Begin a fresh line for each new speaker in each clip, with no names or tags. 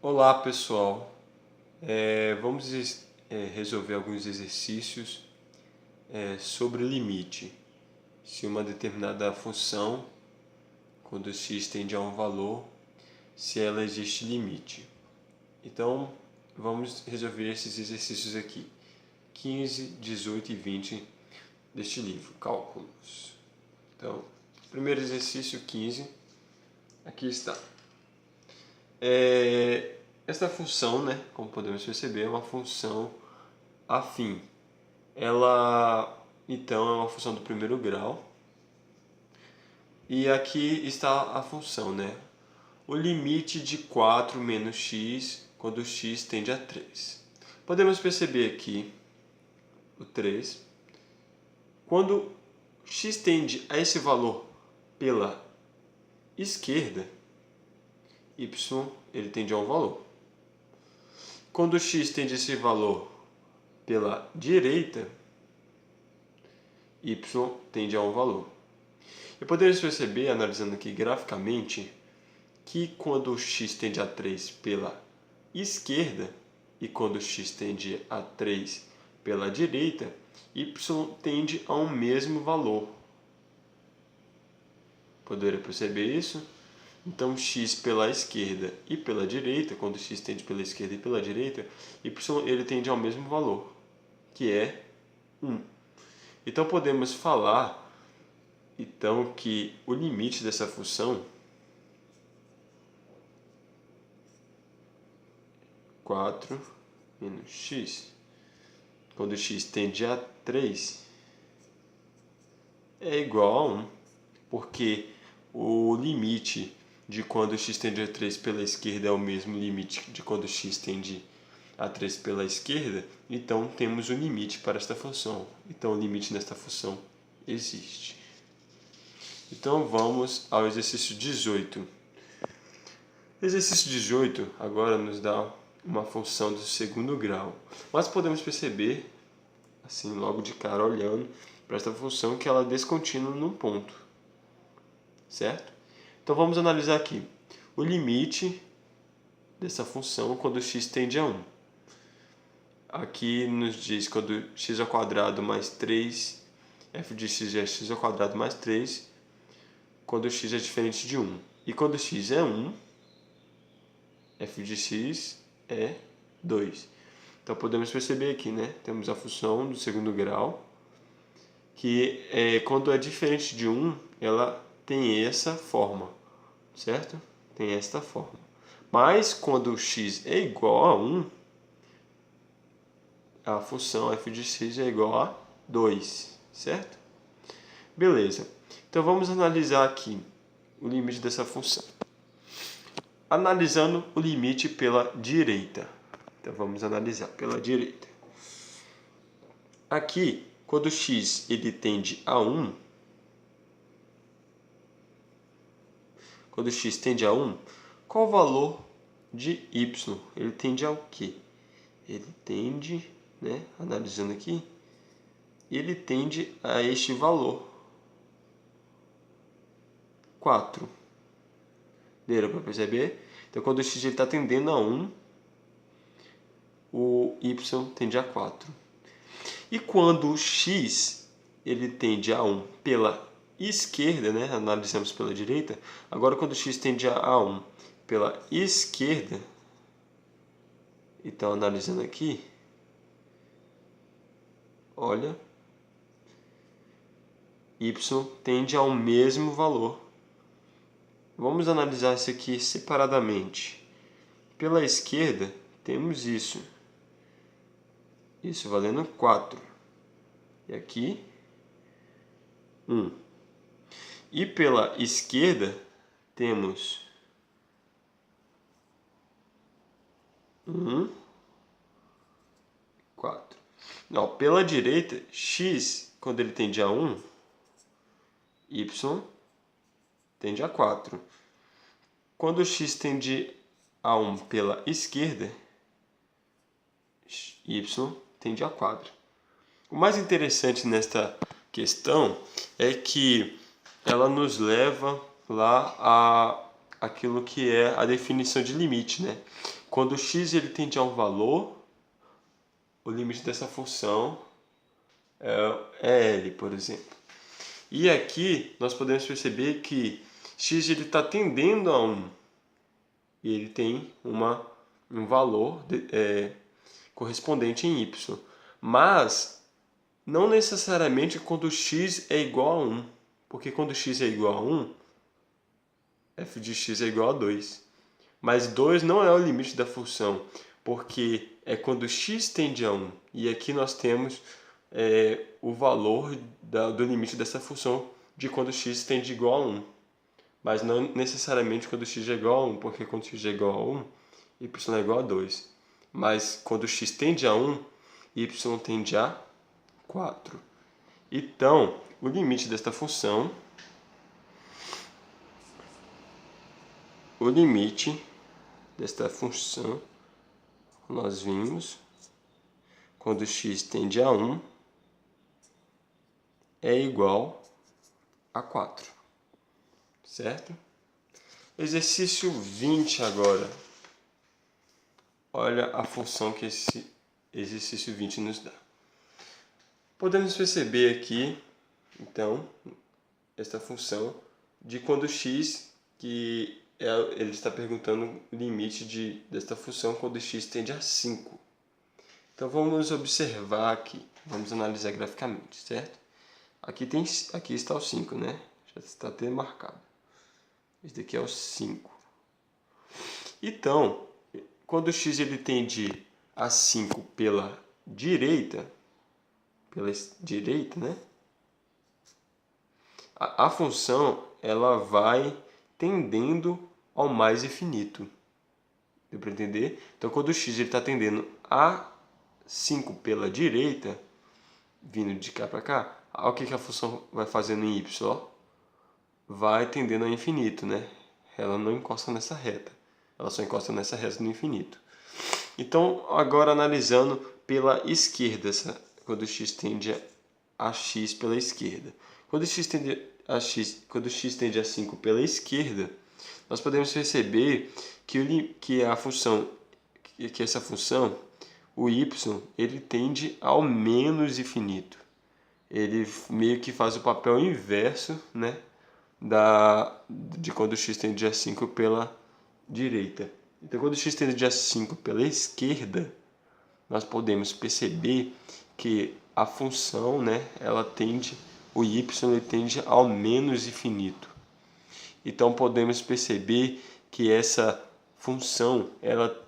Olá pessoal, vamos resolver alguns exercícios sobre limite. Se uma determinada função, quando x tende a um valor, se ela existe limite. Então vamos resolver esses exercícios aqui, 15, 18 e 20 deste livro, Cálculos. Então, primeiro exercício 15, aqui está. Esta função, como podemos perceber, é uma função afim. Ela, então, é uma função do primeiro grau. E aqui está a função, o limite de 4 menos x quando x tende a 3. Podemos perceber aqui o 3. Quando x tende a esse valor pela esquerda, y ele tende a um valor. Quando x tende a esse valor pela direita, y tende a um valor. E podemos perceber, analisando aqui graficamente, que quando x tende a 3 pela esquerda e quando x tende a 3 pela direita, y tende a um mesmo valor. Poderia perceber isso? Então, x pela esquerda e pela direita, quando x tende pela esquerda e pela direita, y ele tende ao mesmo valor, que é 1. Então, podemos falar que o limite dessa função, 4 menos x, quando x tende a 3, é igual a 1, porque o limite de quando x tende a 3 pela esquerda é o mesmo limite de quando x tende a 3 pela esquerda, então temos um limite para esta função. Então o limite desta função existe. Então vamos ao exercício 18. Exercício 18 agora nos dá uma função do segundo grau. Mas podemos perceber, assim logo de cara olhando para esta função, que ela é descontínua num ponto. Certo? Então vamos analisar aqui o limite dessa função quando x tende a 1. Aqui nos diz quando x ao quadrado mais 3, f de x é x ao quadrado mais 3, quando x é diferente de 1. E quando x é 1, f de x é 2. Então podemos perceber aqui, temos a função do segundo grau, que quando é diferente de 1, ela tem essa forma, certo? Tem esta forma. Mas quando x é igual a 1, a função f de x é igual a 2, certo? Beleza. Então vamos analisar aqui o limite dessa função. Analisando o limite pela direita. Então vamos analisar pela direita. Aqui, quando x ele tende a 1, quando x tende a 1, qual o valor de y? Ele tende ao quê? Ele tende, analisando aqui, ele tende a este valor, 4. Deu para perceber? Então, quando o x está tendendo a 1, o y tende a 4. E quando o x ele tende a 1 pela esquerda, analisamos pela direita, agora quando o x tende a 1 pela esquerda, então analisando aqui, olha, y tende ao mesmo valor. Vamos analisar isso aqui separadamente. Pela esquerda, temos isso valendo 4. E aqui, 1. E pela esquerda, temos 1, 4. Não, pela direita, x, quando ele tende a 1, y tende a 4. Quando x tende a 1 pela esquerda, y tende a 4. O mais interessante nesta questão é que ela nos leva lá a aquilo que é a definição de limite, né? Quando x ele tende a um valor, o limite dessa função é L, por exemplo. E aqui nós podemos perceber que x está tendendo a 1 e ele tem um valor correspondente em y. Mas não necessariamente quando x é igual a 1, porque quando x é igual a 1, f de x é igual a 2. Mas 2 não é o limite da função, porque é quando x tende a 1. E aqui nós temos o valor do limite dessa função de quando x tende igual a 1. Mas não necessariamente quando x é igual a 1, porque quando x é igual a 1, y é igual a 2. Mas quando x tende a 1, y tende a 4. Então, o limite desta função, nós vimos, quando x tende a 1, é igual a 4. Certo? Exercício 20 agora. Olha a função que esse exercício 20 nos dá. Podemos perceber aqui, então, esta função de quando x, que ele está perguntando o limite desta função quando x tende a 5. Então vamos observar aqui, vamos analisar graficamente, certo? Aqui está o 5, né? Já está até marcado. Esse daqui é o 5. Então, quando x ele tende a 5 pela direita, né? A função ela vai tendendo ao mais infinito. Deu para entender? Então, quando o x está tendendo a 5 pela direita, vindo de cá para cá, o que a função vai fazendo em y? Vai tendendo ao infinito, né? Ela não encosta nessa reta. Ela só encosta nessa reta no infinito. Então, agora analisando pela esquerda, quando o x tende a x pela esquerda. Quando x tende a 5 pela esquerda, nós podemos perceber que essa função, o y, ele tende ao menos infinito. Ele meio que faz o papel inverso, né, de quando o x tende a 5 pela direita. Então, quando o x tende a 5 pela esquerda, nós podemos perceber que a função, né, o y ele tende ao menos infinito. Então, podemos perceber que essa função ela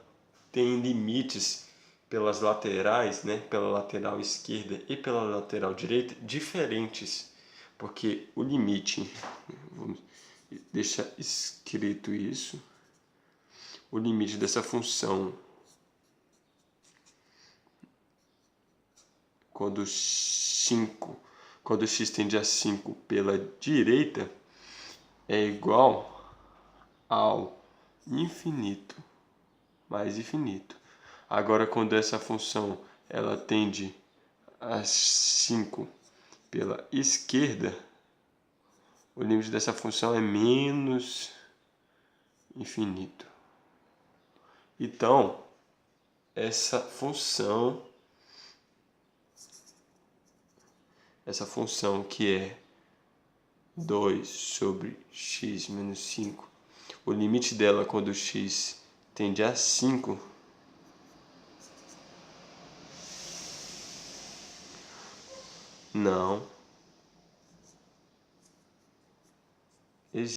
tem limites pelas laterais, né, pela lateral esquerda e pela lateral direita, diferentes. Porque o limite, vamos deixar escrito isso, o limite dessa função quando x tende a 5 pela direita é igual ao infinito, mais infinito. Agora, quando essa função ela tende a 5 pela esquerda, o limite dessa função é menos infinito. Então, essa função que é 2 sobre x menos 5, o limite dela quando x tende a 5, não,